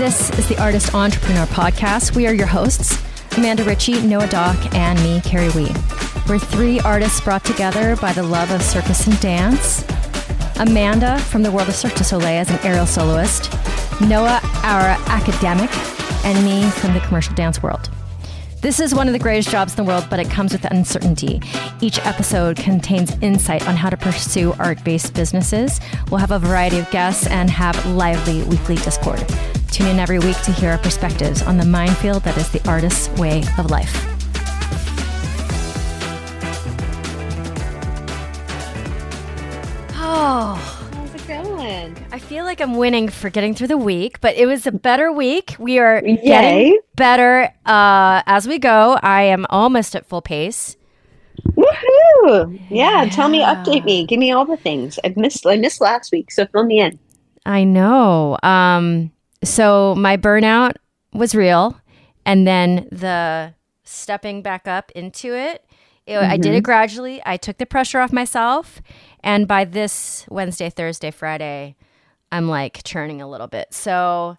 This is the Artist Entrepreneur Podcast. We are your hosts, Amanda Ritchie, Noah Dock, and me, Kerry Wee. We're three artists brought together by the love of circus and dance. Amanda from the world of Cirque du Soleil as an aerial soloist. Noah, our academic, and me from the commercial dance world. This is one of the greatest jobs in the world, but it comes with uncertainty. Each episode contains insight on how to pursue art-based businesses. We'll have a variety of guests and have lively weekly Discord. Tune in every week to hear our perspectives on the minefield that is the artist's way of life. Oh, how's it going? I feel like I'm winning for getting through the week, but it was a better week. We are getting better as we go. I am almost at full pace. Woohoo! Yeah, tell me, update me, give me all the things. I missed last week, so fill me in. I know. So my burnout was real, and then the stepping back up into it, I did it gradually. I took the pressure off myself, and by this Wednesday, Thursday, Friday, I'm like churning a little bit. So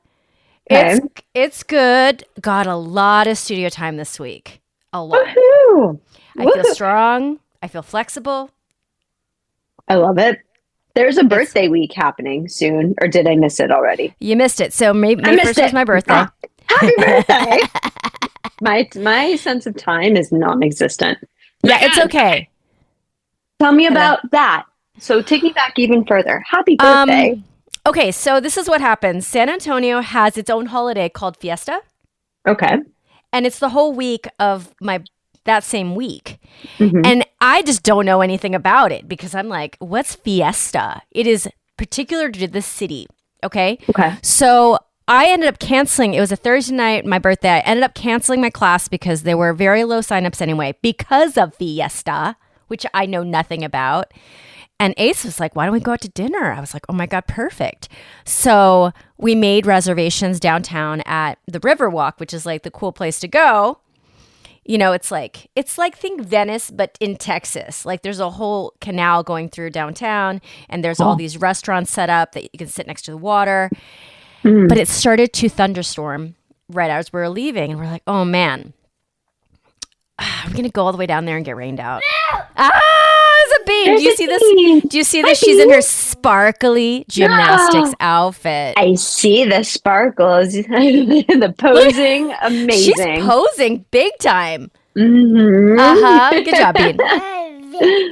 it's good. Got a lot of studio time this week. A lot. Woohoo! I feel strong. I feel flexible. I love it. There's a birthday week happening soon, or did I miss it already? You missed it. So May 1st was my birthday. Happy birthday! my sense of time is non-existent. Yeah, it's okay. Tell me about that. So take me back even further. Happy birthday. Okay, so this is what happens. San Antonio has its own holiday called Fiesta. Okay. And it's the whole week of that same week. And I just don't know anything about it because I'm like, what's Fiesta? It is particular to this city. Okay. So I ended up canceling. It was a Thursday night, my birthday. I ended up canceling my class because there were very low signups anyway because of Fiesta, which I know nothing about. And Ace was like, why don't we go out to dinner? I was like, oh my God, perfect. So we made reservations downtown at the Riverwalk, which is like the cool place to go. You know, it's like think Venice, but in Texas. Like there's a whole canal going through downtown and there's all these restaurants set up that you can sit next to the water. But it started to thunderstorm right as we were leaving. And we're like, oh man, I'm going to go all the way down there and get rained out. It's a bean. Do you see this? Do you see this? She's in her sparkly gymnastics outfit. I see the sparkles. The posing, amazing. She's posing big time. Good job, Bean.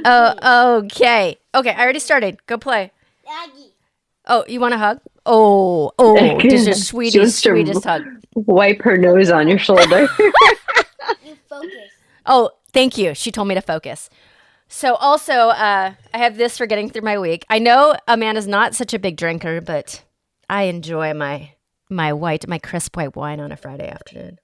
Oh, okay. Okay, I already started. Go play. Oh, you want a hug? Oh, just a sweetest hug. Wipe her nose on your shoulder. You focus. Oh, thank you. She told me to focus. So also, I have this for getting through my week. I know Amanda's not such a big drinker, but I enjoy my crisp white wine on a Friday afternoon.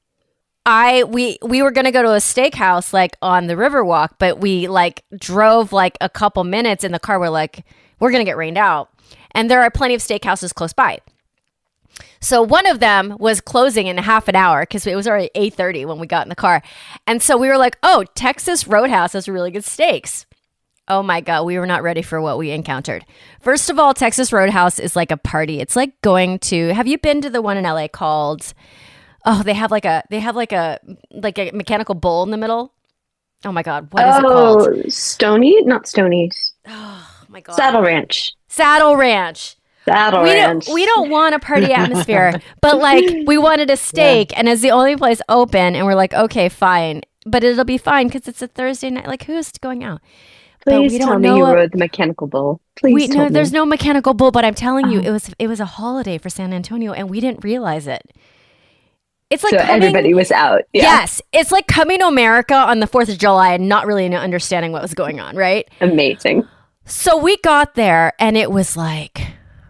We were gonna go to a steakhouse like on the Riverwalk, but we like drove like a couple minutes in the car. We're like, we're gonna get rained out, and there are plenty of steakhouses close by. So one of them was closing in half an hour because it was already 8:30 when we got in the car. And so we were like, oh, Texas Roadhouse has really good steaks. Oh my God, we were not ready for what we encountered. First of all, Texas Roadhouse is like a party. It's like going to, have you been to the one in LA called, they have like a mechanical bull in the middle? Oh my God, what is it called? Stony? Not Stony. Oh my God. Saddle Ranch. We don't want a party atmosphere, but like we wanted a steak and it's the only place open and we're like, okay, fine, but it'll be fine because it's a Thursday night. Like who's going out? Please tell me you rode the mechanical bull. Please tell me. There's no mechanical bull, but I'm telling you, it was a holiday for San Antonio and we didn't realize it. It's like everybody was out. Yeah. Yes. It's like coming to America on the 4th of July and not really understanding what was going on, right? Amazing. So we got there and it was like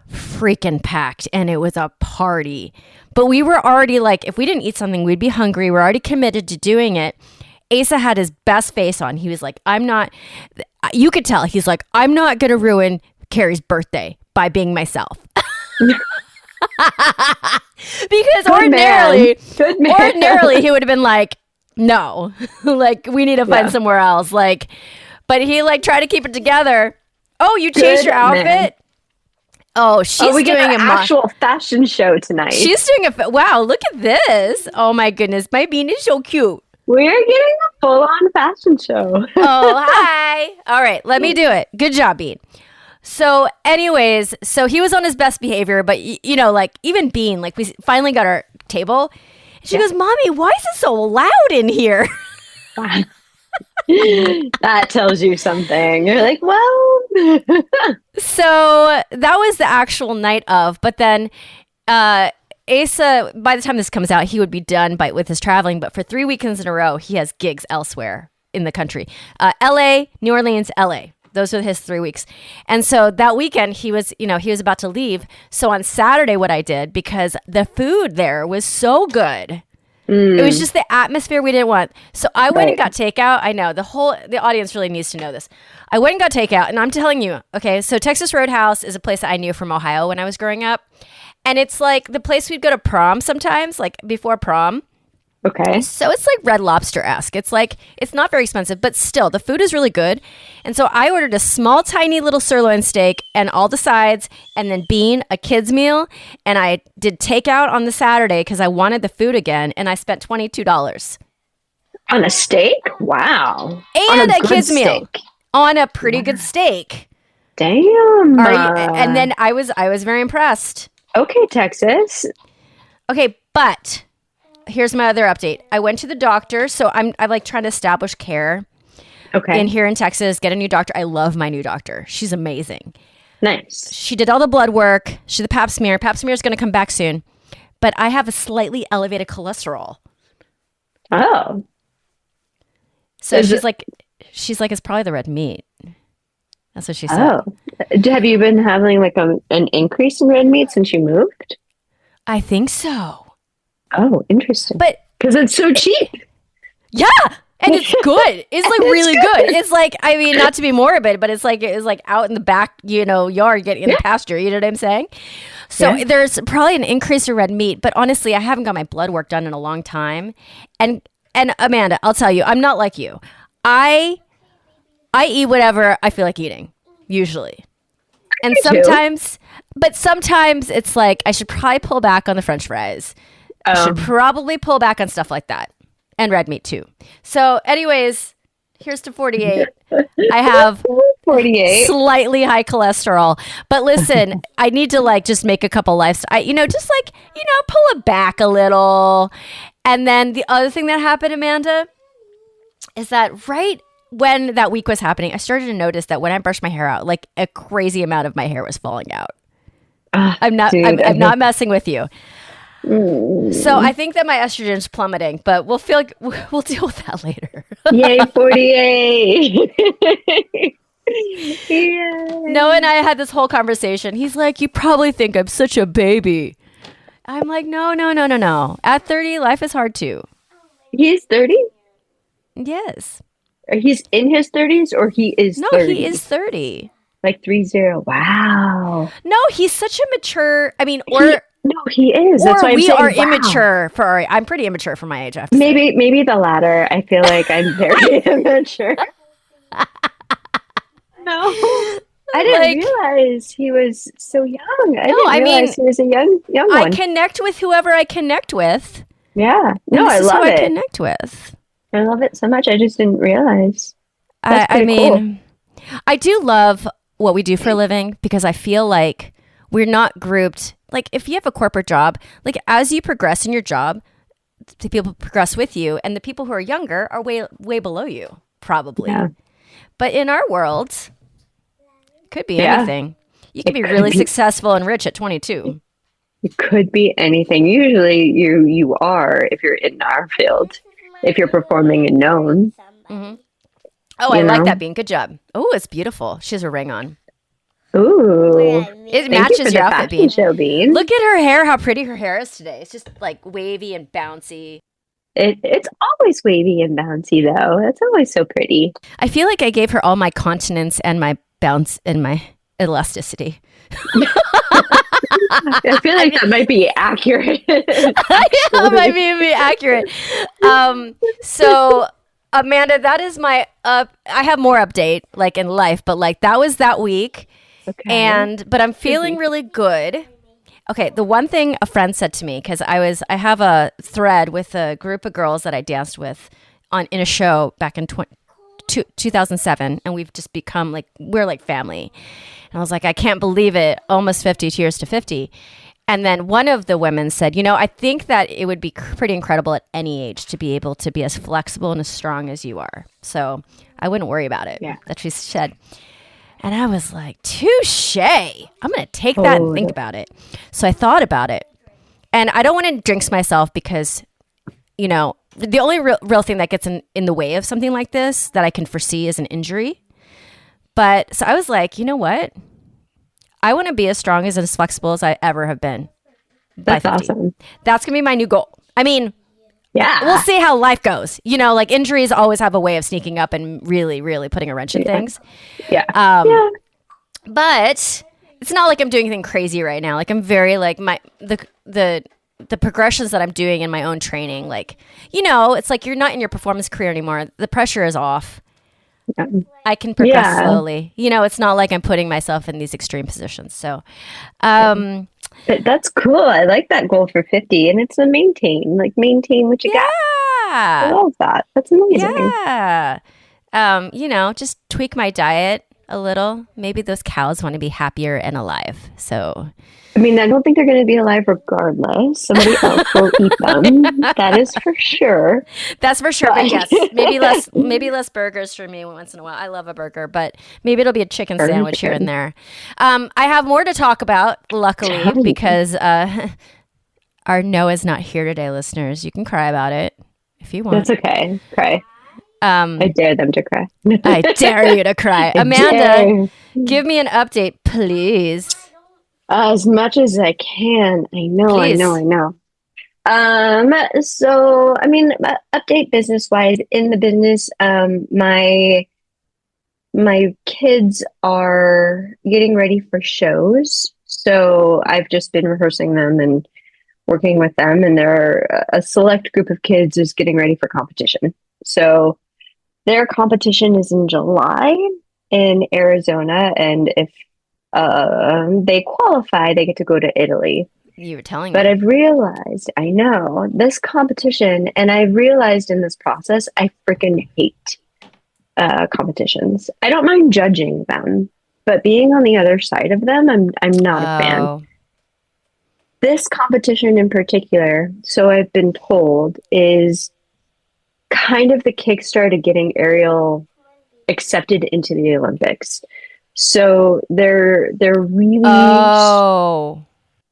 freaking packed and it was a party. But we were already like, if we didn't eat something, we'd be hungry. We're already committed to doing it. Asa had his best face on. He was like, you could tell. He's like, I'm not going to ruin Kerry's birthday by being myself. Because ordinarily he would have been like, no, like we need to find somewhere else. Like, but he like tried to keep it together. Oh, you changed your outfit? Oh, she's we get doing an actual fashion show tonight. She's doing wow, look at this. Oh my goodness. My bean is so cute. We're getting a full-on fashion show. Oh, hi. All right, let me do it. Good job, Bean. So anyways, so he was on his best behavior, but you know, like even Bean, like we finally got our table. She goes, Mommy, why is it so loud in here? That tells you something. You're like, well. So that was the actual night of, but then Asa, by the time this comes out, he would be done with his traveling, but for 3 weekends in a row, he has gigs elsewhere in the country. LA, New Orleans, LA. Those were his 3 weeks. And so that weekend he was about to leave. So on Saturday, what I did, because the food there was so good, it was just the atmosphere we didn't want. So I went and got takeout. I know the audience really needs to know this. I went and got takeout, and I'm telling you, okay, so Texas Roadhouse is a place that I knew from Ohio when I was growing up. And it's like the place we'd go to prom sometimes, like before prom. Okay. So it's like Red Lobster-esque. It's like, it's not very expensive, but still, the food is really good. And so I ordered a small, tiny little sirloin steak and all the sides, and then Bean, a kid's meal. And I did takeout on the Saturday because I wanted the food again, and I spent $22. On a steak? Wow. And a kid's meal. On a pretty good steak. Damn. And then I was very impressed. Okay, Texas. Okay, but here's my other update. I went to the doctor, so I'm like trying to establish care. Okay. In here in Texas, get a new doctor. I love my new doctor. She's amazing. Nice. She did all the blood work. She did the pap smear. Pap smear is going to come back soon. But I have a slightly elevated cholesterol. Oh. So she's like, it's probably the red meat. That's what she said. Oh. Have you been having like an increase in red meat since you moved? I think so. Oh, interesting. But because it's so cheap. Yeah. And it's good. It's like really good. It's like, I mean, not to be morbid, but it's like out in the back, yard, getting in the pasture. You know what I'm saying? So there's probably an increase in red meat, but honestly, I haven't got my blood work done in a long time. And Amanda, I'll tell you, I'm not like you. I eat whatever I feel like eating, usually. And sometimes it's like I should probably pull back on the French fries. I should probably pull back on stuff like that. And red meat too. So anyways, here's to 48. I have 48. Slightly high cholesterol. But listen, I need to like just make a couple lifestyle, pull it back a little. And then the other thing that happened, Amanda, is that right when that week was happening, I started to notice that when I brushed my hair out, like a crazy amount of my hair was falling out. I'm not messing with you. So I think that my estrogen's plummeting, but we'll deal with that later. Yay, 48. Yeah. Noah and I had this whole conversation. He's like, you probably think I'm such a baby. I'm like, no. At 30, life is hard too. He's 30? Yes. He's in his 30s or he is 30? No, he is 30. Like 30. Wow. No, he's such a mature, No, he is. That's why I'm we saying, are wow. immature I'm pretty immature for my age. I have to maybe the latter. I feel like I'm very immature. No, I didn't realize he was so young. I didn't realize he was a young one. I connect with whoever I connect with. Yeah. No, I love it. I connect with. I love it so much. I just didn't realize. Cool. I do love what we do for a living because I feel like we're not grouped. Like if you have a corporate job, like as you progress in your job, the people progress with you, and the people who are younger are way below you, probably. Yeah. But in our world, it could be anything. You can be really successful and rich at 22. It could be anything. Usually you are if you're in our field, if you're performing and known. Mm-hmm. Oh, I like that, Bean. Good job. Oh, it's beautiful. She has a ring on. Ooh. It matches your outfit, Bean. Show, Bean. Look at her hair, how pretty her hair is today. It's just like wavy and bouncy. It's always wavy and bouncy, though. It's always so pretty. I feel like I gave her all my continence and my bounce and my elasticity. I feel like that might be accurate. It might be accurate. So, Amanda, that is my I have more update, like in life, but like that was that week. Okay. But I'm feeling really good. Okay, the one thing a friend said to me, because I have a thread with a group of girls that I danced with in a show back in 2007, and we've just become like, we're like family. And I was like, I can't believe it, almost 50 years to 50. And then one of the women said, I think that it would be pretty incredible at any age to be able to be as flexible and as strong as you are. So I wouldn't worry about it. Yeah. That she said. And I was like, touche. I'm going to take that and think about it. So I thought about it. And I don't want to jinx myself because, the only real thing that gets in the way of something like this that I can foresee is an injury. But so I was like, you know what? I want to be as strong as flexible as I ever have been. That's awesome. That's going to be my new goal. I mean, yeah, we'll see how life goes. Like injuries always have a way of sneaking up and really, really putting a wrench in things. Yeah. But it's not like I'm doing anything crazy right now. Like I'm very like the progressions that I'm doing in my own training. Like, it's like you're not in your performance career anymore. The pressure is off. I can progress slowly. It's not like I'm putting myself in these extreme positions. So, but that's cool. I like that goal for 50, and it's a maintain what you got. I love that. That's amazing. Yeah. Just tweak my diet a little. Maybe those cows want to be happier and alive. So, I mean, I don't think they're going to be alive regardless. Somebody else will eat them. That is for sure. That's for sure. But yes, maybe less burgers for me once in a while. I love a burger, but maybe it'll be a chicken sandwich here and there. I have more to talk about, luckily, because our Noah's not here today, listeners. You can cry about it if you want. That's okay. Cry. I dare them to cry. I dare you to cry. Amanda, give me an update, please. As much as I can. I know. So, I mean, update business-wise, in the business, my kids are getting ready for shows. So I've just been rehearsing them and working with them, and there are a select group of kids who's getting ready for competition. So their competition is in July in Arizona, and if they qualify, they get to go to Italy. You were telling me. But I've realized, I know, this competition, and I've realized in this process, I freaking hate competitions. I don't mind judging them, but being on the other side of them, I'm not a fan. This competition in particular, so I've been told, is kind of the kickstart of getting aerial accepted into the Olympics. So they're really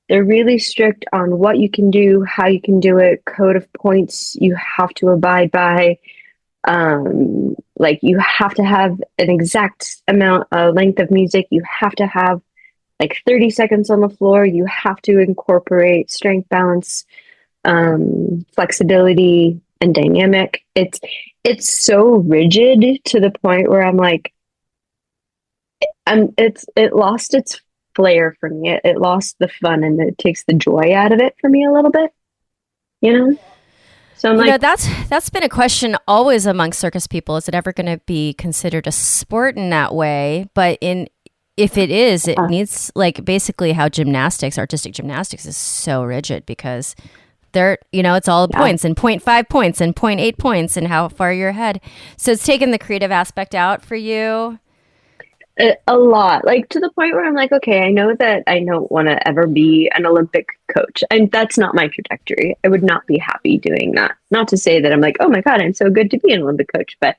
they're really strict on what you can do, how you can do it, code of points you have to abide by. Like you have to have an exact amount length of music. You have to have like 30 seconds on the floor. You have to incorporate strength, balance, flexibility, and dynamic. It's so rigid to the point where I'm like, it lost its flair for me. It lost the fun, and it takes the joy out of it for me a little bit. So I'm like, that's been a question always among circus people. Is it ever going to be considered a sport in that way? But if it is, it needs, like, basically how artistic gymnastics is so rigid because they're, it's all points and 0.5 points and 0.8 points and how far you're ahead. So it's taken the creative aspect out for you. A lot, like to the point where I'm like, okay, I know that I don't want to ever be an Olympic coach, and that's not my trajectory. I would not be happy doing that. Not to say that I'm like, oh my God, I'm so good to be an Olympic coach, but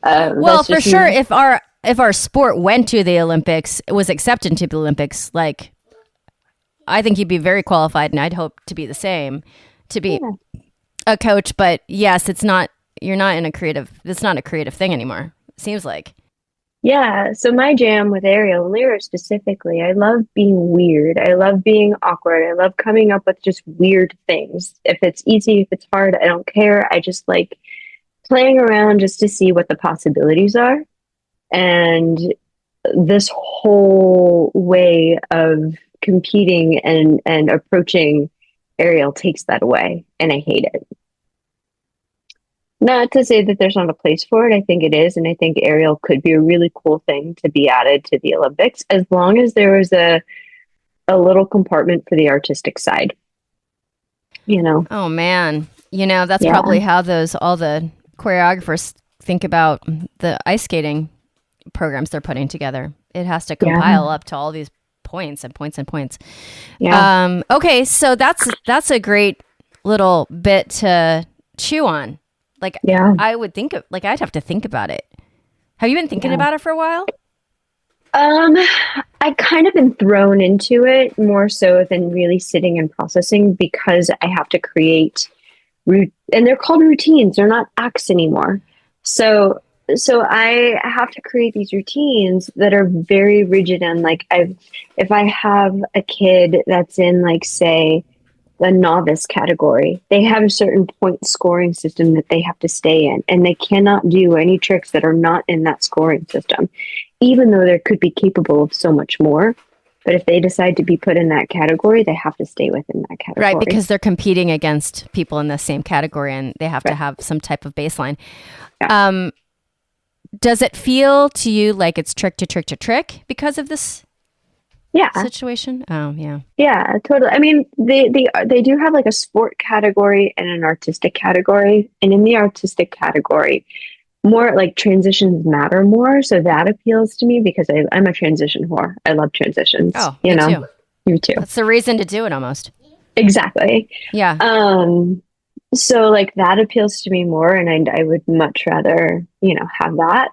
well, for sure, if our sport went to the Olympics, it was accepted to the Olympics, like I think you'd be very qualified, and I'd hope to be the same, to be a coach. But yes, it's not a creative thing anymore, it seems like. Yeah, so my jam with aerial and lyra specifically, I love being weird. I love being awkward. I love coming up with just weird things. If it's easy, if it's hard, I don't care. I just like playing around just to see what the possibilities are. And this whole way of competing and approaching aerial takes that away, and I hate it. Not to say that there's not a place for it. I think it is. And I think aerial could be a really cool thing to be added to the Olympics as long as there was a little compartment for the artistic side, you know? Oh man, that's Yeah. probably how all the choreographers think about the ice skating programs they're putting together. It has to compile up to all these points and points and points. Yeah. Okay, so that's a great little bit to chew on. Like, Yeah. I would think I'd have to think about it. Have you been thinking about it for a while? I kind of been thrown into it more so than really sitting and processing because I have to create and they're called routines. They're not acts anymore. So I have to create these routines that are very rigid and like if I have a kid that's in like say the novice category, they have a certain point scoring system that they have to stay in, and they cannot do any tricks that are not in that scoring system, even though they could be capable of so much more. But if they decide to be put in that category, they have to stay within that category. Right, because they're competing against people in the same category and they have to have some type of baseline. Yeah. Does it feel to you like it's trick to trick to trick because of this situation? Oh, yeah. Yeah, totally. I mean, they do have like a sport category and an artistic category. And in the artistic category, more like transitions matter more. So that appeals to me because I'm a transition whore. I love transitions. Oh, me too. You too. That's the reason to do it almost. Exactly. Yeah. So like that appeals to me more, and I would much rather, have that.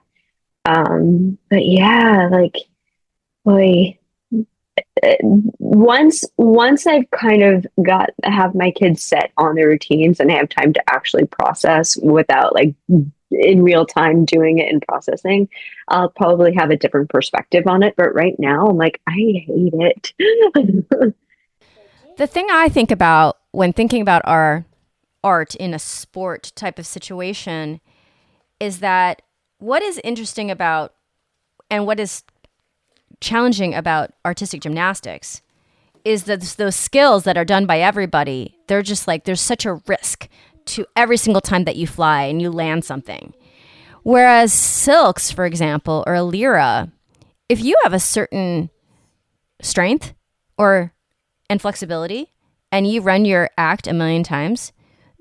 But yeah, like, boy, once I've kind of have my kids set on their routines and I have time to actually process without like in real time doing it and processing, I'll probably have a different perspective on it. But right now I'm like, I hate it. The thing I think about when thinking about our art in a sport type of situation is that what is interesting about and what is challenging about artistic gymnastics is that those skills that are done by everybody, they're just like, there's such a risk to every single time that you fly and you land something. Whereas silks, for example, or a lira, if you have a certain strength and flexibility and you run your act a million times,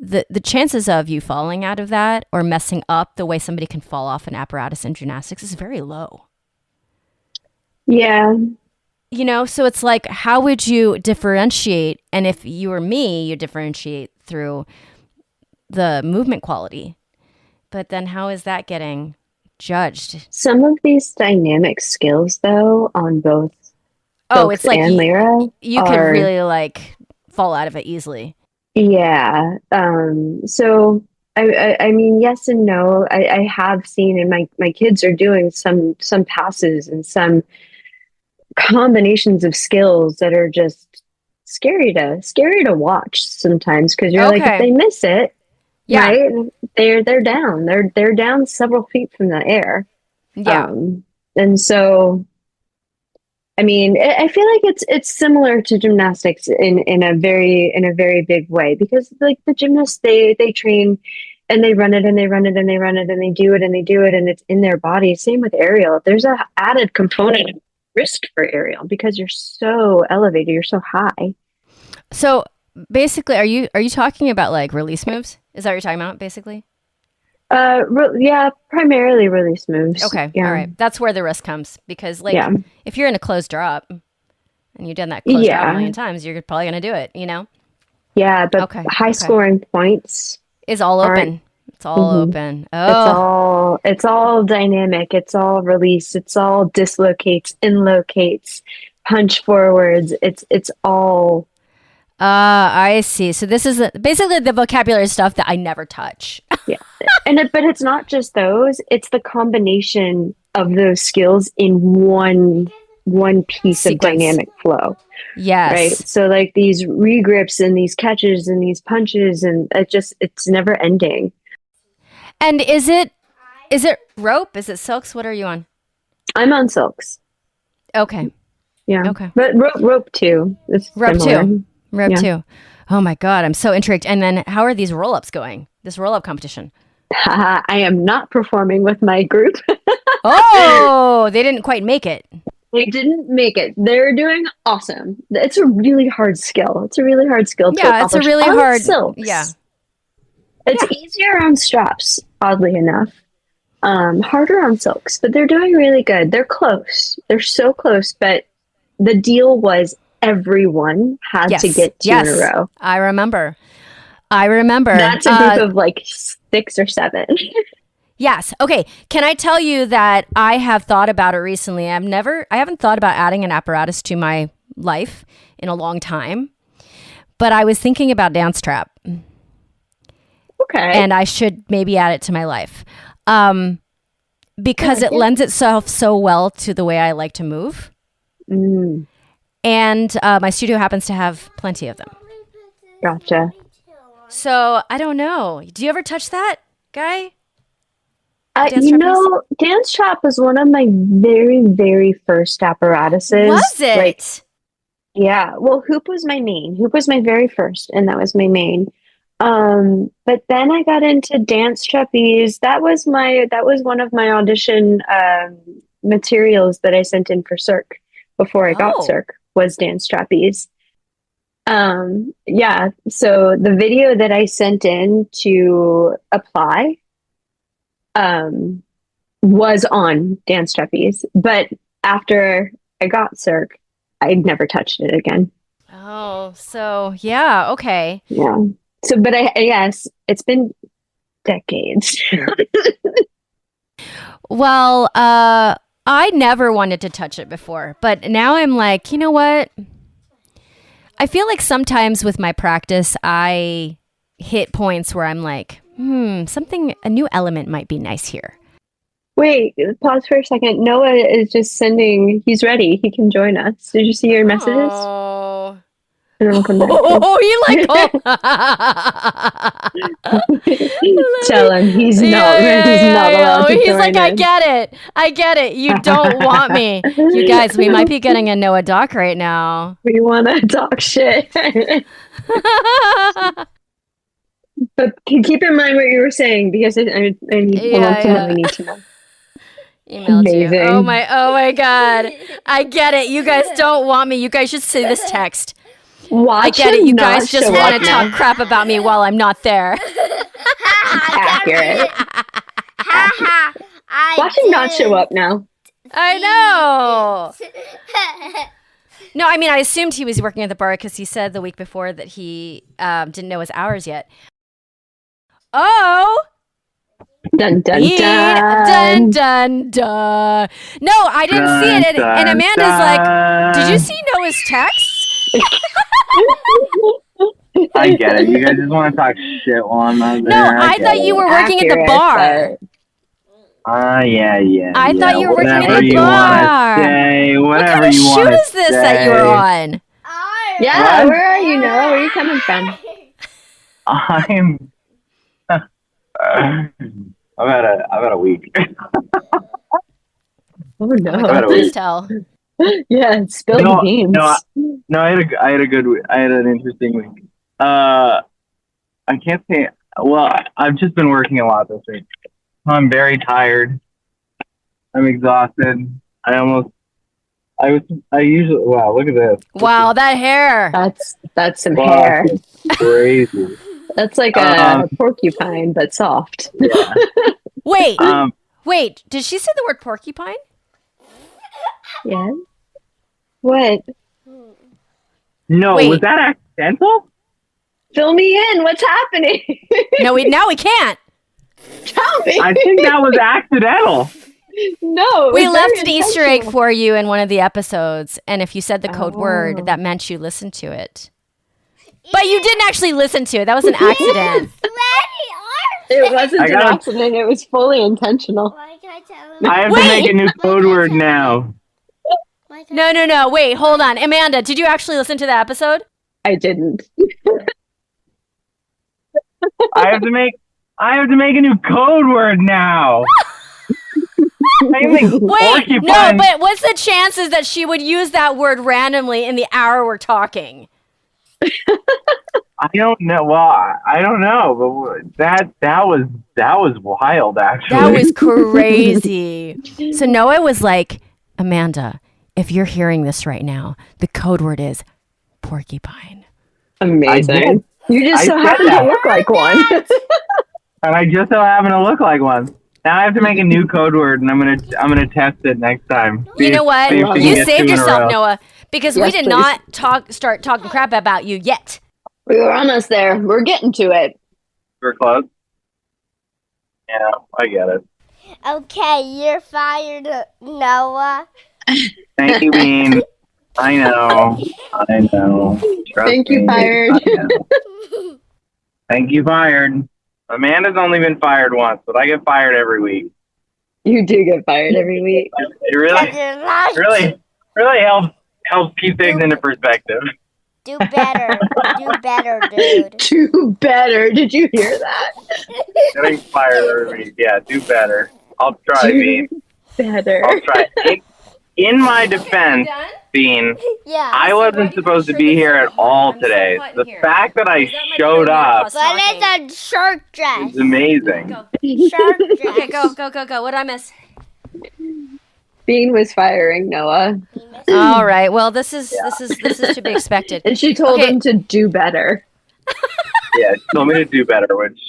the chances of you falling out of that or messing up the way somebody can fall off an apparatus in gymnastics is very low. Yeah. So it's like, how would you differentiate? And if you were me, you differentiate through the movement quality. But then how is that getting judged? Some of these dynamic skills, though, on both it's like and lira, you could really like fall out of it easily. Yeah. So I mean, yes and no. I have seen, and my kids are doing some passes and some combinations of skills that are just scary to watch sometimes because you're like, if they miss it, right, they're down. They're down several feet from the air. Yeah. And so, I mean, I feel like it's similar to gymnastics in a very big way because like the gymnasts they train and they run it and they run it and they run it and they do it and they do it and it's in their body. Same with aerial. There's a added component of risk for aerial because you're so elevated, you're so high. So basically, are you talking about like release moves? Is that what you're talking about, basically? Yeah, primarily release moves. Okay, yeah. All right. That's where the risk comes because, like, if you're in a closed drop and you've done that closed drop a million times, you're probably going to do it. Yeah, but high scoring points is all open. It's all open. Oh, it's all dynamic. It's all release. It's all dislocates, inlocates, punch forwards. It's all. I see. So this is basically the vocabulary stuff that I never touch. Yeah. But it's not just those, it's the combination of those skills in one piece sequence. Of dynamic flow. Yes. Right. So like these regrips and these catches and these punches and it's never ending. And is it rope? Is it silks? What are you on? I'm on silks. Okay. Yeah. Okay. But rope too. It's rope similar. too. Rope too. Oh my God, I'm so intrigued. And then how are these roll-ups going? This roll-up competition? I am not performing with my group. Oh, they didn't quite make it. They didn't make it. They're doing awesome. It's a really hard skill. It's a really hard skill to accomplish. It's a really on hard. silks. Yeah. It's easier on straps, oddly enough. Harder on silks, but they're doing really good. They're close. They're so close, but the deal was everyone had to get two in a row. I remember. That's a group of like 6 or 7. Yes. Okay. Can I tell you that I have thought about it recently? I haven't thought about adding an apparatus to my life in a long time, but I was thinking about dance trap. Okay. And I should maybe add it to my life. Because it lends itself so well to the way I like to move. Mm. And my studio happens to have plenty of them. Gotcha. So I don't know. Do you ever touch that, Guy? Dance trap was one of my very, very first apparatuses. Was it? Yeah. Well, hoop was my main. Hoop was my very first, and that was my main. But then I got into dance trapeze. That was one of my audition materials that I sent in for Cirque before I got Cirque was dance trapeze. Yeah. So the video that I sent in to apply was on dance trapeze, but after I got Cirque, I never touched it again. Oh, so yeah, okay. Yeah. So, but yes, it's been decades. Well, I never wanted to touch it before, but now I'm like, you know what? I feel like sometimes with my practice, I hit points where I'm like, a new element might be nice here. Wait, pause for a second. Noah is just sending, he's ready. He can join us. Did you see your messages? Oh. And then we'll come back. You like Tell him he's not allowed to He's join like, in. I get it. You don't want me. You guys, we might be getting a Noah doc right now. We want to talk shit. But keep in mind what you were saying, because I ultimately need to know. Emailed you. Oh my God. I get it. You guys don't want me. You guys should see this text. I get it. You guys just want to talk crap about me while I'm not there. Accurate. Watch him not show up now. I know. No, I mean, I assumed he was working at the bar because he said the week before that he didn't know his hours yet. Oh. Dun, dun, dun. Dun, dun, dun. No, I didn't see it. And Amanda's like, did you see Noah's text? I get it. You guys just want to talk shit while I'm not there. No, I thought you were working at the bar. Yeah. I thought you were working at the bar. Whatever you want to say. What kind of shoot is this that you were on? Yeah, where are you, Noah? Where are you coming from? I'm about a week. Oh no! Please tell. Yeah, spill the beans. No, I had an interesting week. I can't say. Well, I've just been working a lot this week. I'm very tired. I'm exhausted. Wow, look at this. Wow, that hair. That's some hair. Crazy. That's like a porcupine, but soft. Yeah. Wait, did she say the word porcupine? Yeah. What? No, was that accidental? Fill me in. What's happening? No, now we can't. Tell me. I think that was accidental. No. We left an Easter egg for you in one of the episodes, and if you said the code word, that meant you listened to it. But you didn't actually listen to it. That was an accident. It wasn't an accident. It was fully intentional. Why can I tell him? I have to make a new code word now. No. Wait, hold on. Amanda, did you actually listen to the episode? I didn't. I have to make a new code word now. Wait, no, but what's the chances that she would use that word randomly in the hour we're talking? I don't know. Well, I don't know, but that was wild, actually. That was crazy. So Noah was like, Amanda, if you're hearing this right now, the code word is porcupine. Amazing. You just I so said happen that. to look like one. And I just so happen to look like one. Now I have to make a new code word, and I'm gonna test it next time. You know what? See if we can You get saved 2 in a yourself, row. Noah, because we Yes, did please. not start talking crap about you yet. We were almost there. We're getting to it. We're close. Yeah, I get it. Okay, you're fired, Noah. Thank you, Bean. I know. Trust Thank you, me. fired. I know. Thank you, fired. Amanda's only been fired once, but I get fired every week. You do get fired every week. It really helps keep things into perspective. Do better. Do better, dude. Do better. Did you hear that? Getting fired every week. Yeah, do better. I'll try, Bean. Better. I'll try. In my defense, Bean, Yeah. I wasn't supposed to be here at all today. The fact that I showed up But it's a short dress. is amazing. Short dress. Okay, go. What did I miss? Bean was firing Noah, All right. Well, this is to be expected. and she told Okay. him to do better. Yeah, she told me to do better, which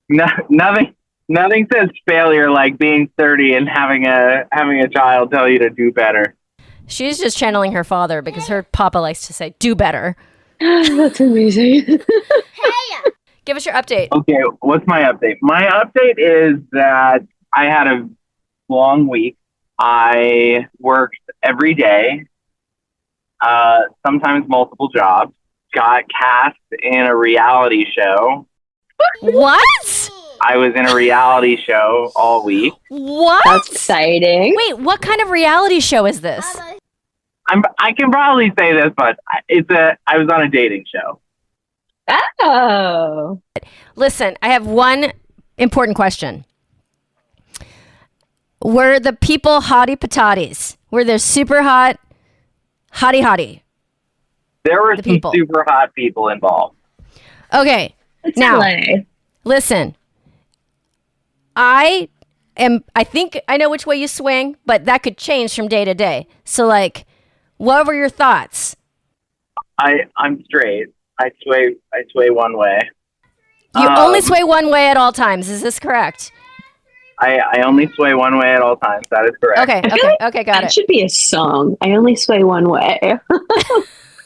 nothing says failure like being 30 and having a child tell you to do better. She's just channeling her father because her papa likes to say, "Do better." That's amazing. Hey! Give us your update. Okay, what's my update? My update is that I had a long week. I worked every day, sometimes multiple jobs. Got cast in a reality show. What? I was in a reality show all week. What? That's exciting. Wait, what kind of reality show is this? I can probably say this, but I was on a dating show. Oh. Listen, I have one important question. Were the people hottie patatis? Were there super hot, hottie? There were The some people. super hot people involved. Okay, It's now LA. listen. I think I know which way you swing, but that could change from day to day. So, like, what were your thoughts? I'm straight. I sway one way. You only sway one way at all times. Is this correct? I only sway one way at all times. That is correct. Okay, got That it. should be a song. I only sway one way.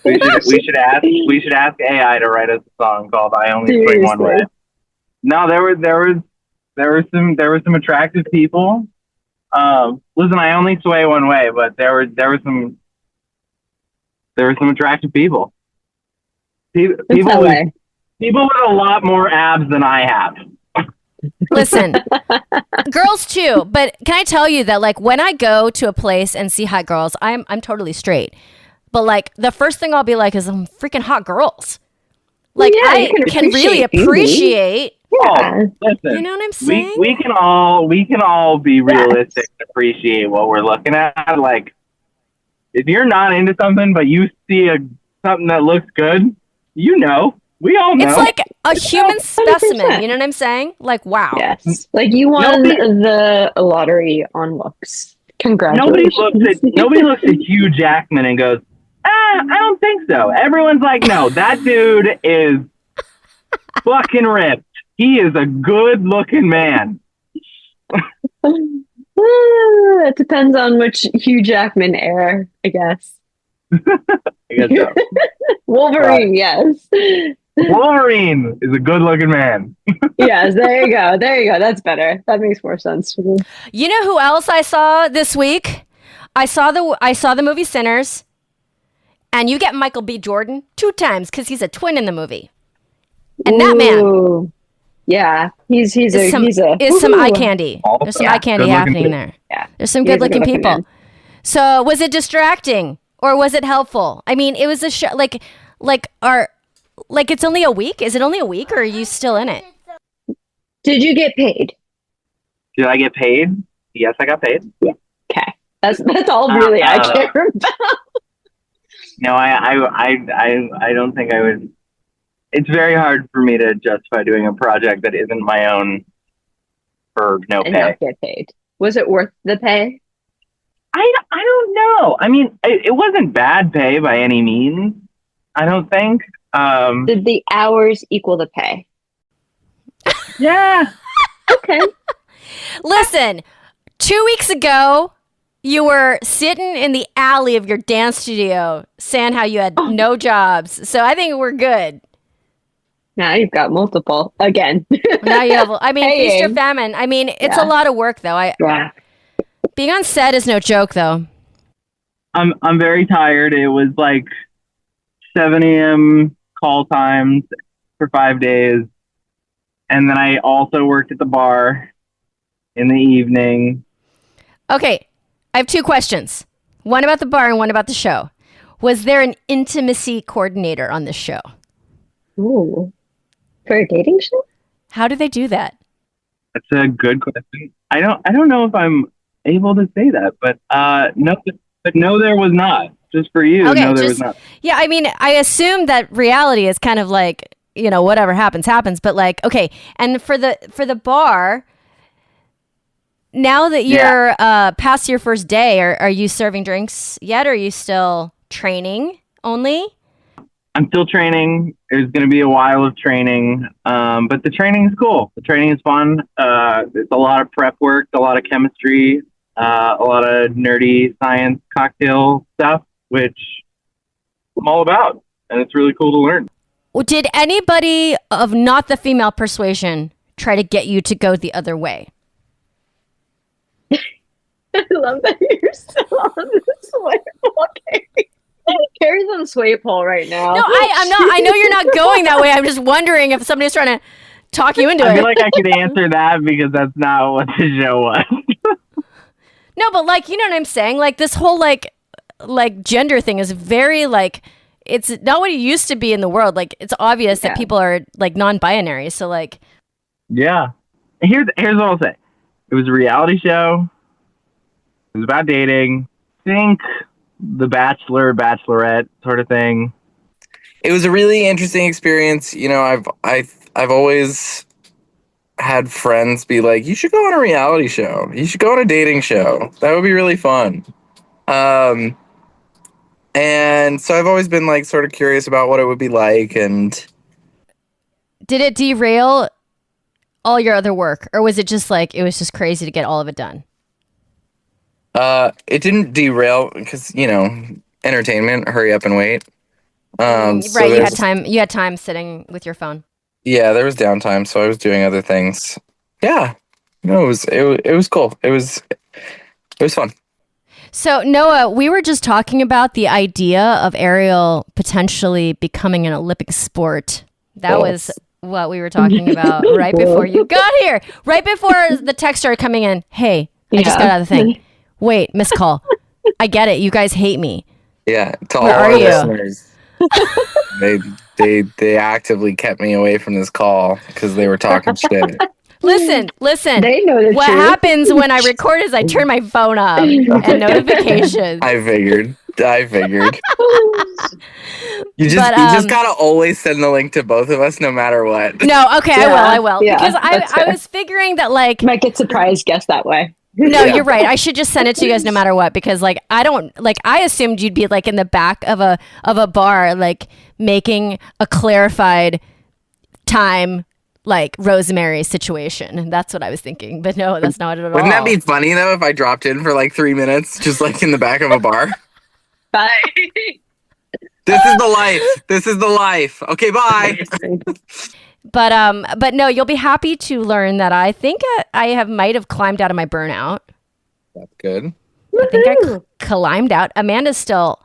We should ask AI to write us a song called "I Only Swing One Way." No, there were some attractive people. Listen, I only sway one way, but there were some attractive people. People with a lot more abs than I have. Listen, girls too. But can I tell you that, like, when I go to a place and see hot girls, I'm totally straight. But like, the first thing I'll be like is, freaking hot girls. Like, Yeah, I you can really beauty. appreciate. Yeah. Listen, You know what I'm saying? we can all be realistic and appreciate what we're looking at. Like, if you're not into something, but you see something that looks good, we all know. It's like a human 100%. specimen. You know what I'm saying? Like, wow. Yes. Like you won the lottery on looks. Congratulations. Nobody looks at Hugh Jackman and goes, I don't think so. Everyone's like, no, that dude is fucking ripped. He is a good looking man. It depends on which Hugh Jackman era, I guess. I guess so. Wolverine, yes. Wolverine is a good looking man. Yes, there you go. That's better. That makes more sense to me. You know who else I saw this week? I saw the movie Sinners, and you get Michael B. Jordan 2 times because he's a twin in the movie, and that man Ooh. Yeah, he's some eye candy. There's some eye candy Good-looking happening dude. there. Yeah, There's some he is a good-looking good-looking people. man. So was it distracting or was it helpful? I mean, it was a show. Like it's only a week. Is it only a week, or are you still in it? Did you get paid? Did I get paid? Yes, I got paid. Okay, that's all really I care about. No, I don't think I would. it's very hard for me to justify doing a project that isn't my own for no And pay. not get paid. Was it worth the pay? I don't know. I mean, it wasn't bad pay by any means. I don't think. Did the hours equal the pay? Yeah. Okay. Listen, 2 weeks ago, you were sitting in the alley of your dance studio saying how you had no jobs. So I think we're good. Now you've got multiple again. Now you have, I mean, feast or Paying. famine. I mean, it's Yeah. a lot of work, though. Yeah. Being on set is no joke, though. I'm very tired. It was like 7 a.m. call times for 5 days. And then I also worked at the bar in the evening. Okay, I have 2 questions. One about the bar and one about the show. Was there an intimacy coordinator on this show? Ooh. For a dating show? How do they do that? That's a good question. I don't know if I'm able to say that, but no, there was not. Just for you, Okay, no, there was not. Yeah, I mean, I assume that reality is kind of like, you know, whatever happens, happens. But like, okay, and for the bar, now that you're past your first day, are you serving drinks yet? Or are you still training only? I'm still training. There's going to be a while of training, but the training is cool. The training is fun. It's a lot of prep work, a lot of chemistry, a lot of nerdy science cocktail stuff, which I'm all about, and it's really cool to learn. Did anybody of not the female persuasion try to get you to go the other way? I love that you're still on the sway pole. Carrie's on the sway pole right now. No, I'm not. I know you're not going that way. I'm just wondering if somebody's trying to talk you into I it. feel like I could answer that because that's not what the show was. No, but like, you know what I'm saying? Like this whole like gender thing is very like, it's not what it used to be in the world. Like it's obvious that people are like non-binary. So like, Yeah. Here's what I'll say. It was a reality show. It was about dating. Think The Bachelor, Bachelorette sort of thing. It was a really interesting experience. You know, I've always had friends be like, "You should go on a reality show. You should go on a dating show. That would be really fun." And so I've always been like sort of curious about what it would be like. And did it derail all your other work, or was it just like it was just crazy to get all of it done? it didn't derail because, you know, entertainment, hurry up and wait. Right, So you had time. You had time sitting with your phone. Yeah, there was downtime, so I was doing other things. Yeah, no, it was cool. It was fun. So Noah, we were just talking about the idea of aerial potentially becoming an Olympic sport. That was what we were talking about right before you got here. Right before the text started coming in. Hey, I just got out of the thing. Wait, missed call. I get it. You guys hate me. Yeah, to Where all are our you? listeners, they actively kept me away from this call because they were talking shit. Listen. They know the What truth. happens when I record is I turn my phone up and notifications. I figured. You But, just gotta always send the link to both of us, no matter what. No, okay, I will. Yeah, Because that's I fair. was figuring that like Might get surprise guess that way. no, Yeah. you're right. I should just send it to you guys no matter what, because like I assumed you'd be like in the back of a bar, like making a clarified time like Rosemary situation. That's what I was thinking. But no, that's not it at all. Wouldn't that be funny though if I dropped in for like 3 minutes, just like in the back of a bar? Bye. This is the life. This is the life. Okay, bye. But no, you'll be happy to learn that I think I might have climbed out of my burnout. That's good. I think I climbed out. Amanda's still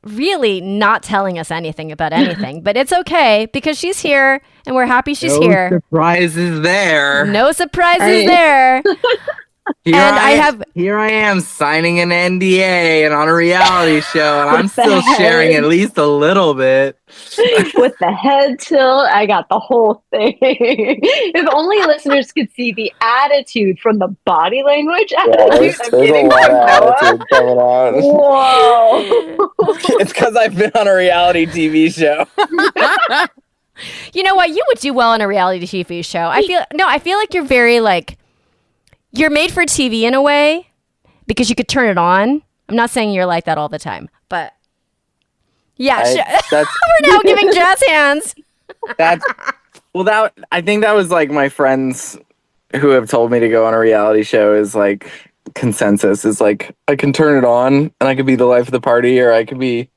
really not telling us anything about anything, but it's okay because she's here and we're happy she's here. Surprises there. No surprises Right. there. Here And here I am signing an NDA and on a reality show, and I'm What the still sharing heck? at least a little bit. With the head tilt, I got the whole thing. If only listeners could see the attitude from the body language. Attitude I'm getting from Noah. coming out. Whoa. It's because I've been on a reality TV show. You know what? You would do well on a reality TV show. I feel like you're very like you're made for TV in a way because you could turn it on. I'm not saying you're like that all the time, but yeah, we're now giving jazz hands. I think that was like my friends who have told me to go on a reality show is like consensus is like I can turn it on and I could be the life of the party or I could be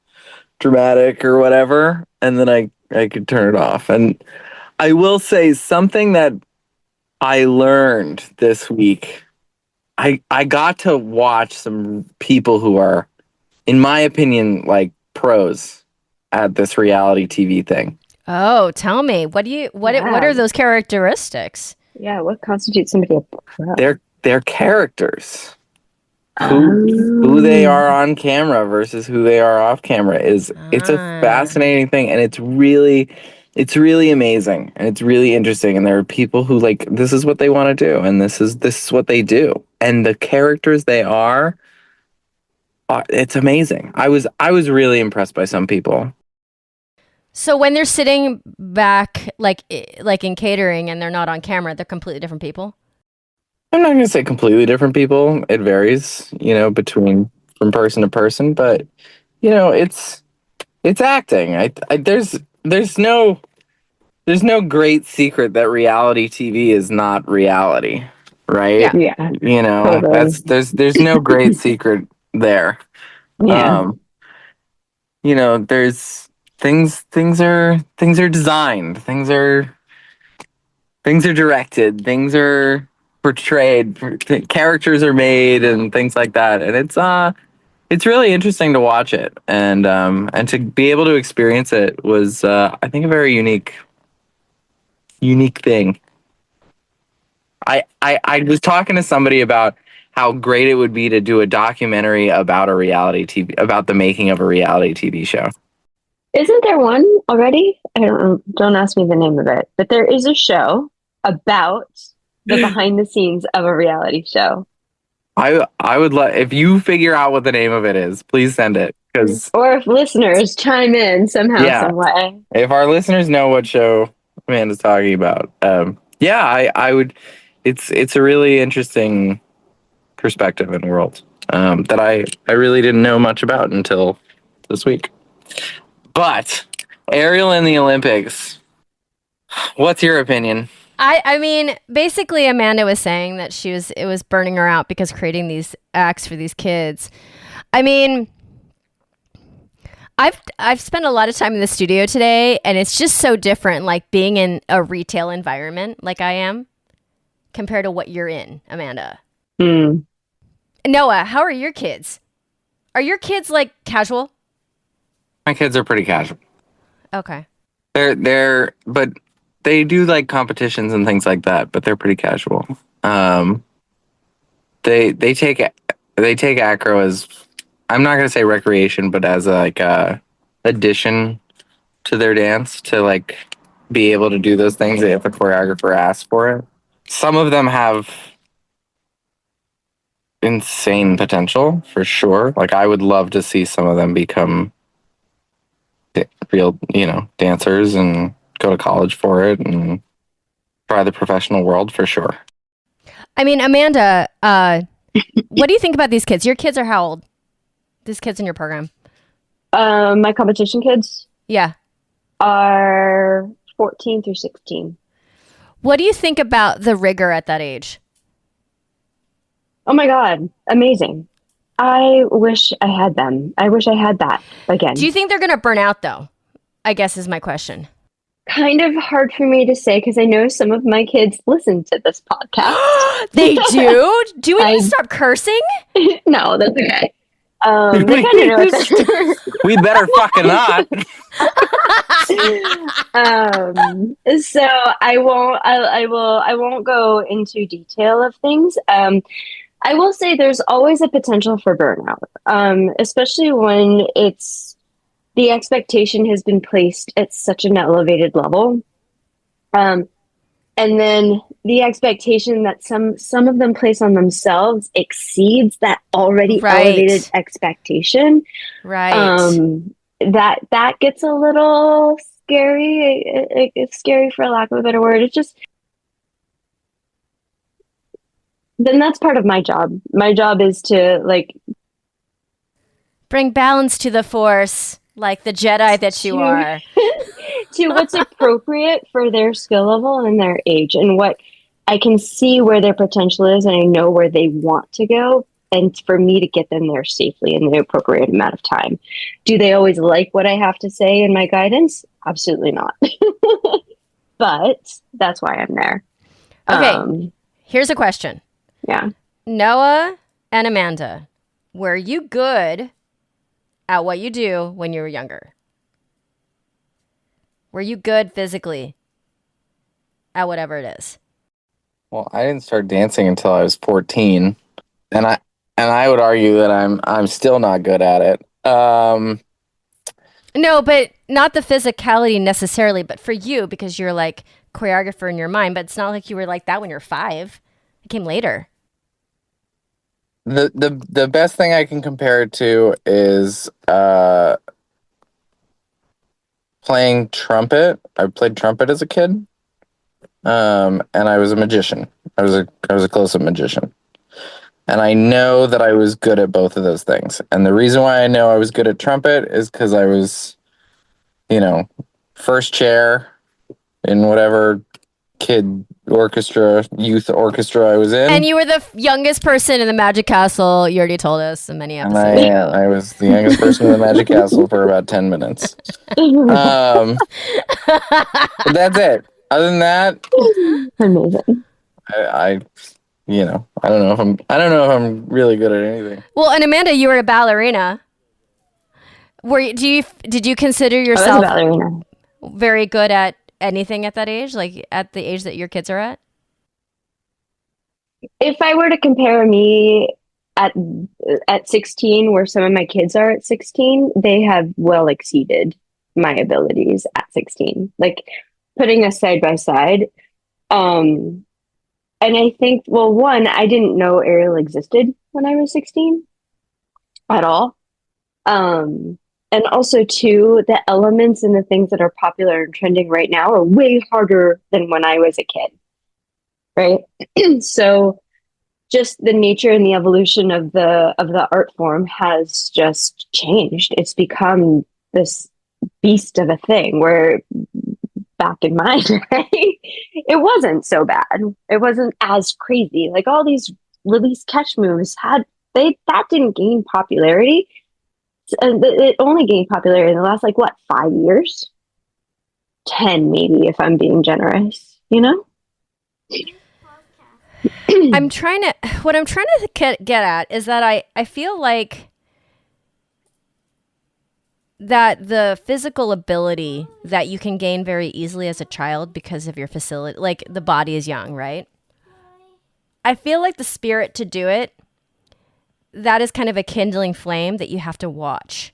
dramatic or whatever, and then I could turn it off. And I will say something that I learned this week. I got to watch some people who are, in my opinion, like pros at this reality TV thing. Oh, tell me, what are those characteristics? Yeah, what constitutes somebody a pro? They're characters. Who they are on camera versus who they are off camera it's a fascinating thing, and it's really amazing, and it's really interesting. And there are people who like this is what they want to do, and this is what they do, and the characters they are it's amazing. I was really impressed by some people. So when they're sitting back, like in catering, and they're not on camera, they're completely different people. I'm not going to say completely different people. It varies, from person to person. But it's acting. There's no great secret that reality TV is not reality, right? Yeah. Totally. There's no great secret there. Yeah. There's things are designed, things are directed, things are portrayed, characters are made, and things like that. And it's really interesting to watch it, and to be able to experience it was I think a very unique thing. I was talking to somebody about how great it would be to do a documentary about about the making of a reality TV show. Isn't there one already? I don't know. Don't ask me the name of it, but there is a show about the behind the scenes of a reality show. I would if you figure out what the name of it is, please send it. Or if listeners chime in somehow, some way. If our listeners know what show Amanda's talking about, I would. It's a really interesting perspective and world that I really didn't know much about until this week. But Ariel in the Olympics, what's your opinion? I mean, basically, Amanda was saying that it was burning her out because creating these acts for these kids. I mean, I've spent a lot of time in the studio today, and it's just so different, like being in a retail environment like I am compared to what you're in, Amanda. Noah, how are your kids? Are your kids like casual? My kids are pretty casual. Okay. But they do like competitions and things like that, but they're pretty casual. They take acro as, I'm not gonna say recreation, but as a addition to their dance to like be able to do those things if a choreographer asks for it. Some of them have insane potential for sure. Like I would love to see some of them become real, dancers and go to college for it and try the professional world for sure. I mean, Amanda, what do you think about these kids? Your kids are how old? These kids in your program? My competition kids? Yeah. Are 14 through 16. What do you think about the rigor at that age? Oh my God. Amazing. I wish I had them. I wish I had that again. Do you think they're going to burn out though? I guess is my question. Kind of hard for me to say because I know some of my kids listen to this podcast. They do? Do we need to stop cursing? No, that's okay. They kind of know what we better fucking not. So I won't go into detail of things. I will say there's always a potential for burnout, especially when the expectation has been placed at such an elevated level. And then the expectation that some of them place on themselves exceeds that already elevated expectation. Right. That gets a little scary. It's scary for lack of a better word. It's just, then that's part of my job. My job is to like Bring balance to the force, like the Jedi that you are. to what's appropriate for their skill level and their age, and what I can see where their potential is, and I know where they want to go, and for me to get them there safely in the appropriate amount of time. Do they always like what I have to say in my guidance? Absolutely not. But that's why I'm there. Okay, here's a question. Yeah. Noah and Amanda, were you good at what you do when you were younger? Were you good physically at whatever it is? Well, I didn't start dancing until I was 14, and I would argue that I'm still not good at it. No, but not the physicality necessarily, but for you, because you're like choreographer in your mind, but it's not like you were like that when you're 5. It came later. The best thing I can compare it to is playing trumpet. I played trumpet as a kid, and I was a magician. I was a close-up magician, and I know that I was good at both of those things. And the reason why I know I was good at trumpet is because I was, first chair in whatever kid orchestra, youth orchestra I was in. And you were the youngest person in the Magic Castle. You already told us in many And episodes. I was the youngest person in the Magic Castle for about 10 minutes. But that's it. Other than that, Amazing. I don't know if I'm really good at anything. Well, and Amanda, you were a ballerina. Did you consider I was a yourself ballerina. very good at anything at that age, like at the age that your kids are at? If I were to compare me at 16, where some of my kids are at 16, they have well exceeded my abilities at 16. Like putting us side by side. And I think, well, one, I didn't know aerial existed when I was 16 at all. And also, two, the elements and the things that are popular and trending right now are way harder than when I was a kid, right? So, just the nature and the evolution of the art form has just changed. It's become this beast of a thing where back in my day, it wasn't so bad. It wasn't as crazy. Like all these release catch moves that didn't gain popularity. It only gained popularity in the last 5 years, 10 maybe if I'm being generous. What I'm trying to get at is that I feel like that the physical ability that you can gain very easily as a child because of your facility, like the body is young, right? I feel like the spirit to do it, that is kind of a kindling flame that you have to watch.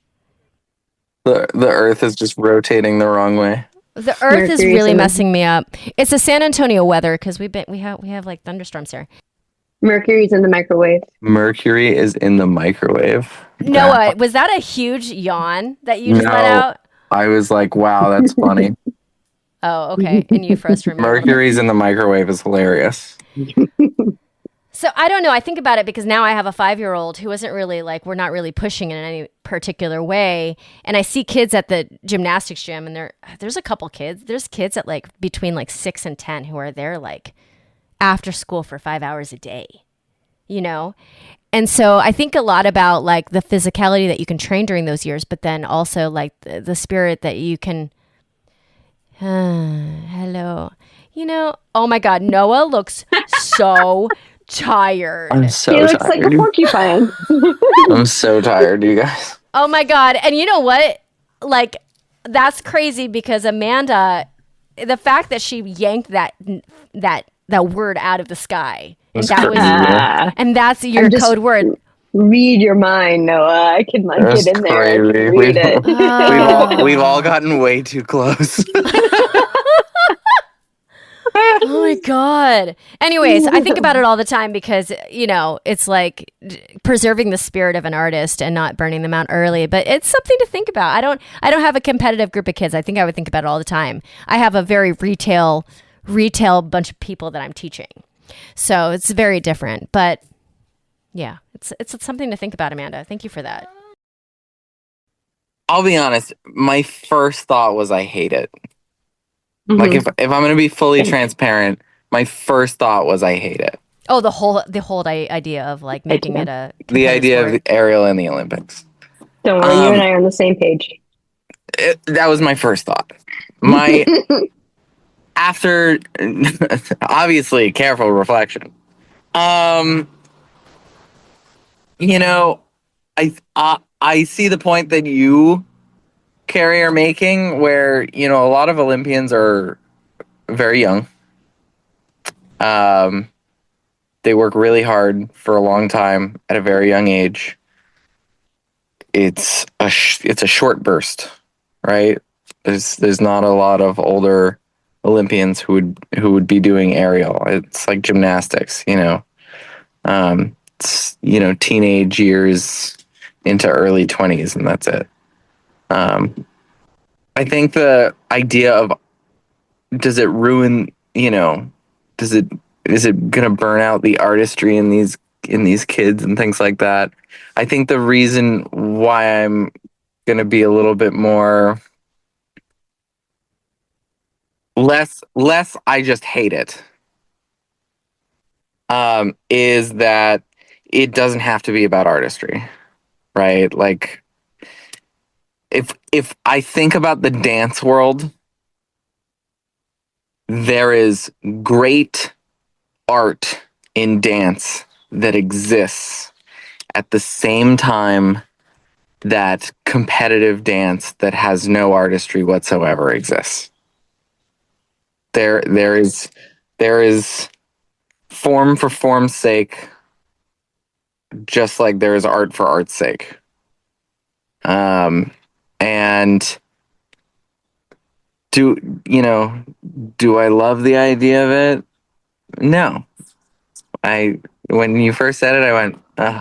The earth is just rotating the wrong way. The earth is really messing me up. It's the San Antonio weather because we have like thunderstorms here. Mercury's in the microwave. Mercury is in the microwave. Noah, was that a huge yawn that you just let out? I was like, wow, that's funny. Oh, okay. And you froze for me. Mercury's in the microwave is hilarious. So I don't know. I think about it because now I have a 5-year-old who isn't really we're not really pushing in any particular way. And I see kids at the gymnastics gym and there's a couple kids. There's kids at between 6 and 10 who are there after school for 5 hours a day, And so I think a lot about the physicality that you can train during those years, but then also the spirit that you can, hello, oh my God, Noah looks so tired. I'm so he tired. looks like a porcupine. I'm so tired, you guys. Oh my God. And you know what? That's crazy because Amanda, the fact that she yanked that word out of the sky. And that's your code word. Read your mind, Noah. I can get in there and read it. We've all gotten way too close. Oh my God. Anyways, I think about it all the time because, you know, it's like preserving the spirit of an artist and not burning them out early, but it's something to think about. I don't have a competitive group of kids. I think I would think about it all the time. I have a very retail bunch of people that I'm teaching. So it's very different, but yeah, it's something to think about, Amanda. Thank you for that. I'll be honest. My first thought was I hate it. Mhm. Like if I'm going to be fully transparent, my first thought was I hate it. Oh, the whole idea of like making it a The competitive idea of sport. the aerial in the Olympics. Don't worry, you and I are on the same page. That was my first thought. My after obviously careful reflection. You know, I see the point that you, Kerry, are making, where you know a lot of Olympians are very young. They work really hard for a long time at a very young age. It's a short burst, right? There's not a lot of older Olympians who would be doing aerial. It's like gymnastics, you know. It's, you know, teenage years into early 20s, and that's it. I think the idea of does it ruin, you know, is it gonna burn out the artistry in these kids and things like that? I think the reason why I'm gonna be a little bit more less I just hate it. Is that it doesn't have to be about artistry, right? Like if I think about the dance world, there is great art in dance that exists at the same time that competitive dance that has no artistry whatsoever exists. There is form for form's sake, just like there is art for art's sake. And do I love the idea of it? No. When you first said it, I went, oh,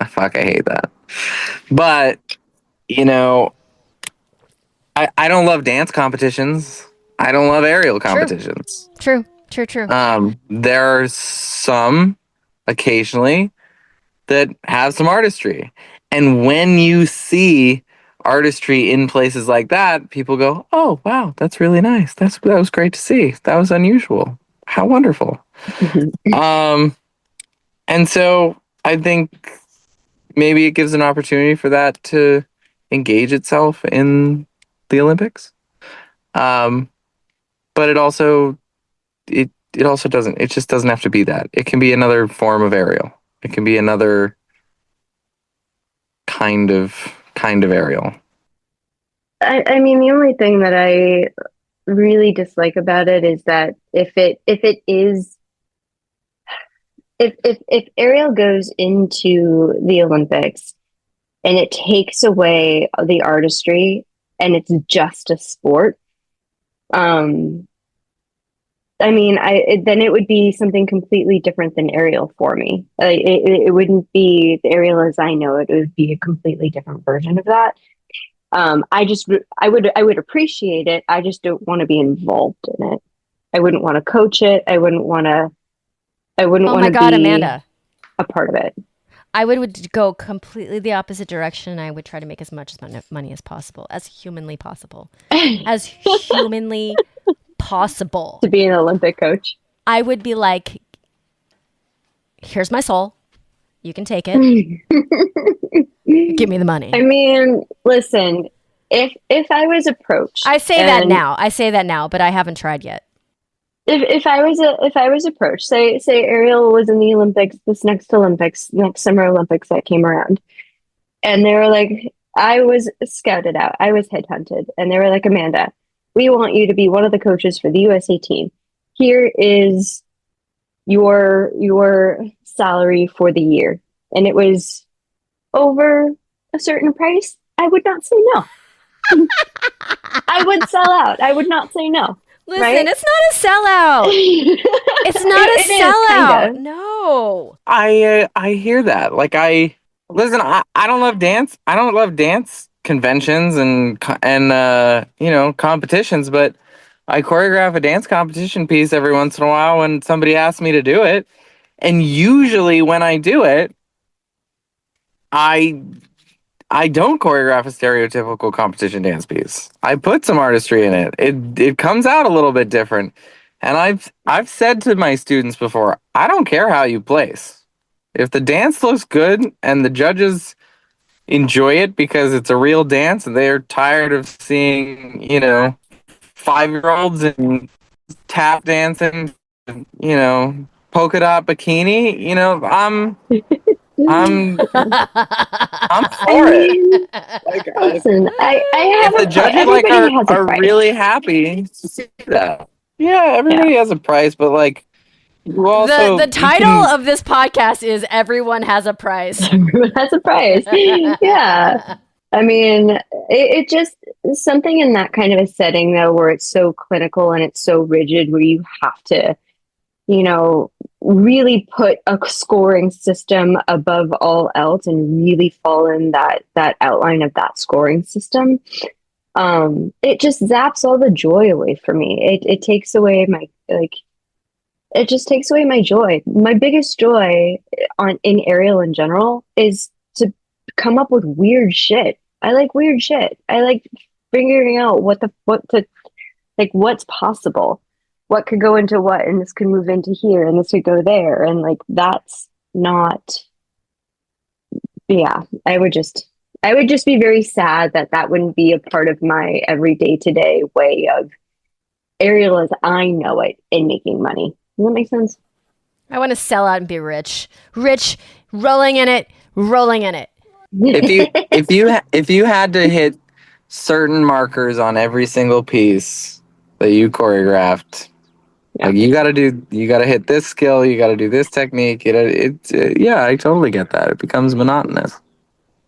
fuck, I hate that. But, you know, I don't love dance competitions. I don't love aerial competitions. True. There are some occasionally that have some artistry. And when you see artistry in places like that, people go, oh, wow, that's really nice. That was great to see. That was unusual. How wonderful. And so I think maybe it gives an opportunity for that to engage itself in the Olympics. But it also doesn't. It just doesn't have to be that. It can be another form of aerial. It can be another kind of aerial. I mean, the only thing that I really dislike about it is that if aerial goes into the Olympics and it takes away the artistry and it's just a sport, I mean, then it would be something completely different than aerial for me. It wouldn't be the aerial as I know it. It would be a completely different version of that. I would appreciate it. I just don't want to be involved in it. I wouldn't want to coach it. I wouldn't want to Oh my God, be Amanda. a part of it. I would go completely the opposite direction, and I would try to make as much money as possible, as humanly possible. To be an Olympic coach. I would be like, here's my soul. You can take it. Give me the money. I mean, listen, if I was approached, I say that now, but I haven't tried yet. If I was approached, say Ariel was in the Olympics, this next Summer Olympics that came around, and they were like, I was scouted out, I was headhunted, and they were like, Amanda, we want you to be one of the coaches for the USA team. Here is your salary for the year, and it was over a certain price. I would not say no. I would sell out. I would not say no. Listen, right? it's not a sellout. It's not a It is, sellout. kinda. No. I hear that. Like I don't love dance. I don't love dance conventions and competitions, but I choreograph a dance competition piece every once in a while when somebody asks me to do it. And usually when I do it, I don't choreograph a stereotypical competition dance piece. I put some artistry in it. It comes out a little bit different. And I've said to my students before, I don't care how you place. If the dance looks good and the judges enjoy it because it's a real dance and they're tired of seeing, 5-year-olds and tap dancing, polka dot bikini, I'm I for it. mean, Like, listen, I have if the a price. judges Everybody has a are price. really happy to see that. Yeah, everybody has a price, but like you also The title of this podcast is Everyone Has a Price. Everyone has a price. Yeah. I mean, it just something in that kind of a setting though, where it's so clinical and it's so rigid, where you have to, really put a scoring system above all else and really fall in that outline of that scoring system. It just zaps all the joy away from me. It takes away it just takes away my joy. My biggest joy in aerial in general is to come up with weird shit. I like weird shit. I like figuring out what's possible. What could go into what, and this could move into here, and this could go there, and like that's not. Yeah, I would just be very sad that wouldn't be a part of my everyday today way of aerial as I know it in making money. Does that make sense? I want to sell out and be rich. Rich, rolling in it, rolling in it. if you had to hit certain markers on every single piece that you choreographed, like you got to hit this skill, you got to do this technique. Yeah, I totally get that. It becomes monotonous.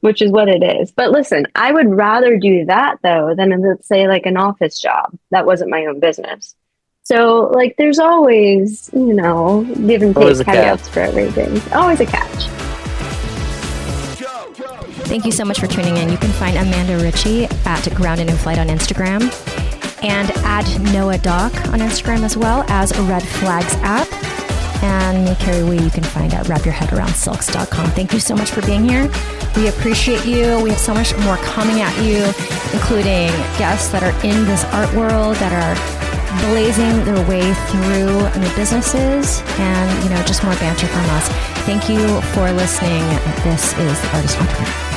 Which is what it is. But listen, I would rather do that though than let's say like an office job that wasn't my own business. So like there's always, give and take caveats for everything. Always a catch. Thank you so much for tuning in. You can find Amanda Ritchie at Grounded in Flight on Instagram and at Noah Doc on Instagram, as well as Red Flags app. And me, Kerry Wee, you can find at wrapyourheadaroundsilks.com. Thank you so much for being here. We appreciate you. We have so much more coming at you, including guests that are in this art world, that are blazing their way through new businesses, and just more banter from us. Thank you for listening. This is The Artist Entrepreneur.